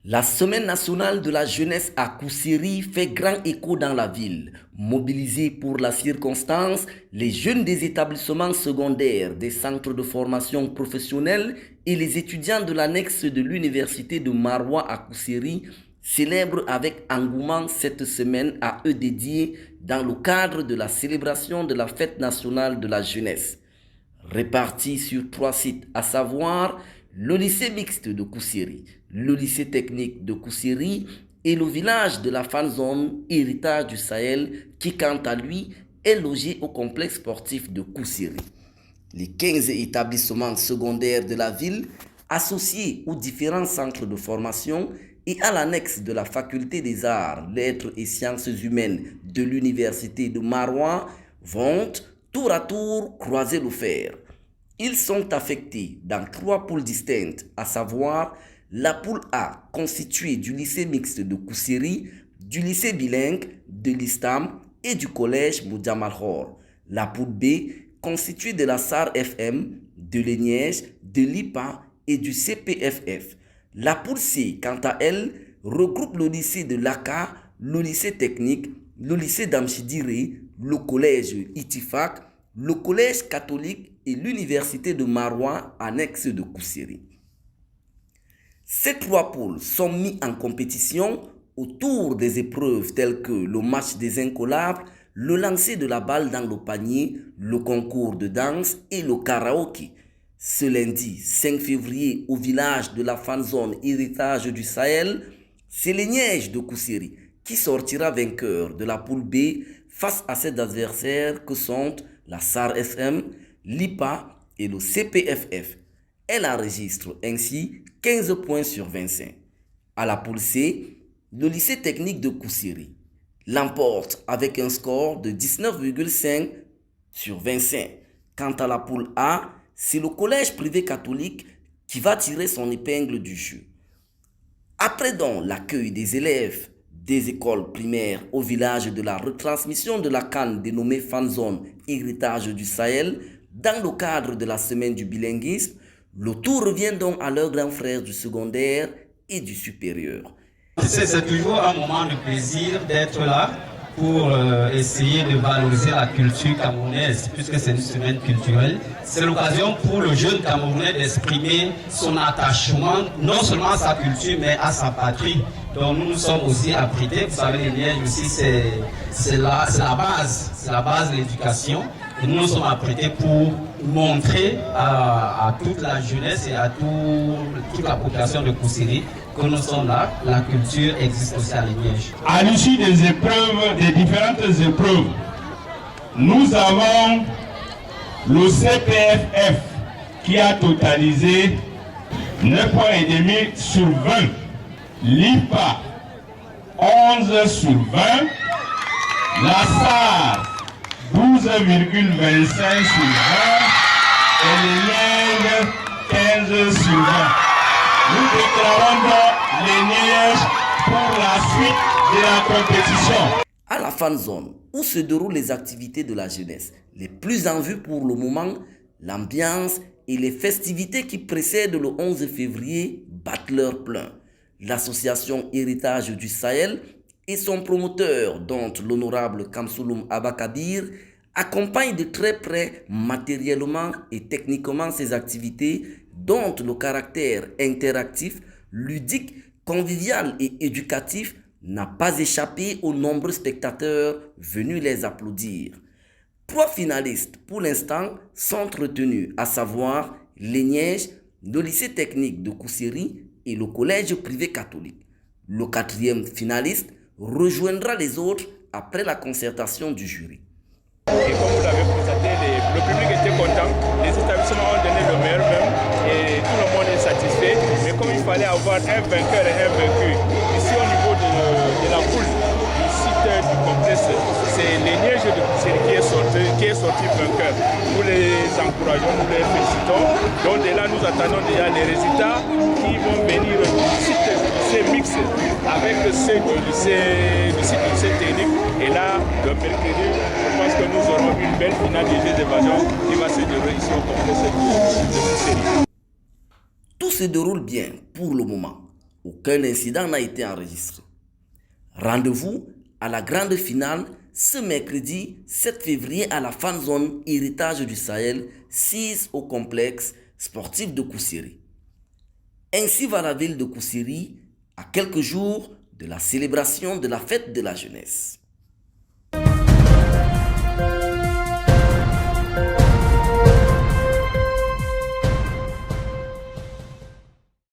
La Semaine nationale de la jeunesse à Koussiri fait grand écho dans la ville. Mobilisés pour la circonstance, les jeunes des établissements secondaires, des centres de formation professionnelle et les étudiants de l'annexe de l'université de Maroua à Koussiri célèbrent avec engouement cette semaine à eux dédiée dans le cadre de la célébration de la fête nationale de la jeunesse. Répartis sur 3 sites, à savoir le lycée mixte de Koussiri, le lycée technique de Koussiri et le village de la fan zone Héritage du Sahel qui, quant à lui, est logé au complexe sportif de Koussiri. Les 15 établissements secondaires de la ville, associés aux différents centres de formation et à l'annexe de la faculté des arts, lettres et sciences humaines de l'université de Maroua, vont tour à tour croiser le fer. Ils sont affectés dans 3 poules distinctes, à savoir la poule A constituée du lycée mixte de Koussiri, du lycée bilingue de l'Istam et du collège Moudia Malhor. La poule B constituée de la SAR FM, de l'ENIEJ, de l'IPA et du CPFF. La poule C, quant à elle, regroupe le lycée de Laka, le lycée technique, le lycée d'Amchidiri, le collège Itifak, le collège catholique et l'université de Maroua, annexe de Koussiri. Ces 3 pôles sont mis en compétition autour des épreuves telles que le match des incollables, le lancer de la balle dans le panier, le concours de danse et le karaoké. Ce lundi 5 février, au village de la fan zone Héritage du Sahel, c'est l'ENIEJ de Koussiri qui sortira vainqueur de la poule B face à ses adversaires que sont la SAR FM, l'IPA et le CPFF. Elle enregistre ainsi 15 points sur 25. À la poule C, le lycée technique de Koussiri l'emporte avec un score de 19,5 sur 25. Quant à la poule A, c'est le collège privé catholique qui va tirer son épingle du jeu. Après donc l'accueil des élèves des écoles primaires au village de la retransmission de la CAN dénommée Fanzone Héritage du Sahel, dans le cadre de la semaine du bilinguisme, le tour revient donc à leurs grands frères du secondaire et du supérieur. C'est toujours un moment de plaisir d'être là pour essayer de valoriser la culture camerounaise, puisque c'est une semaine culturelle. C'est l'occasion pour le jeune Camerounais d'exprimer son attachement, non seulement à sa culture, mais à sa patrie. Donc nous nous sommes aussi abrités. Vous savez, les liens aussi, c'est la base de l'éducation. Et nous nous sommes abrités pour montrer à toute la jeunesse et à toute la population de Koussiri que nous sommes là. La culture existe aussi à l'Éniège. À l'issue des épreuves, des différentes épreuves, nous avons le CPFF qui a totalisé 9,5 points sur 20. L'IPA 11 sur 20. La SAR 12,25 sur 20. Et l'ENIEJ 15 sur 20. Nous déclarons donc l'ENIEJ pour la suite de la compétition. À la fan zone, où se déroulent les activités de la jeunesse, les plus en vue pour le moment, l'ambiance et les festivités qui précèdent le 11 février battent leur plein. L'association Héritage du Sahel et son promoteur, dont l'honorable Kamsouloum Abakabir, accompagnent de très près matériellement et techniquement ces activités dont le caractère interactif, ludique, convivial et éducatif n'a pas échappé aux nombreux spectateurs venus les applaudir. 3 finalistes pour l'instant sont retenus, à savoir l'ENIEJ, le lycée technique de Koussiri et le collège privé catholique. Le 4e finaliste rejoindra les autres après la concertation du jury. Et comme vous l'avez constaté, le public était content, les établissements ont donné le meilleur même et tout le monde est satisfait. Mais comme il fallait avoir un vainqueur et un vaincu, ici au niveau de la poule du site du complexe, c'est l'ENIEJ de Koussiri qui est sorti vainqueur. Nous les encourageons, nous les félicitons. Donc de là, nous attendons déjà les résultats qui vont venir du site mixte avec ceux du lycée technique. Et là, le mercredi, je pense que nous aurons une belle finale des Jeux d'évasion qui va se dérouler ici au complexe de Koussiri. Tout se déroule bien pour le moment. aucun incident n'a été enregistré. Rendez-vous à la grande finale ce mercredi 7 février à la fan zone Héritage du Sahel 6 au complexe sportif de Koussiri. Ainsi va la ville de Koussiri à quelques jours de la célébration de la fête de la jeunesse.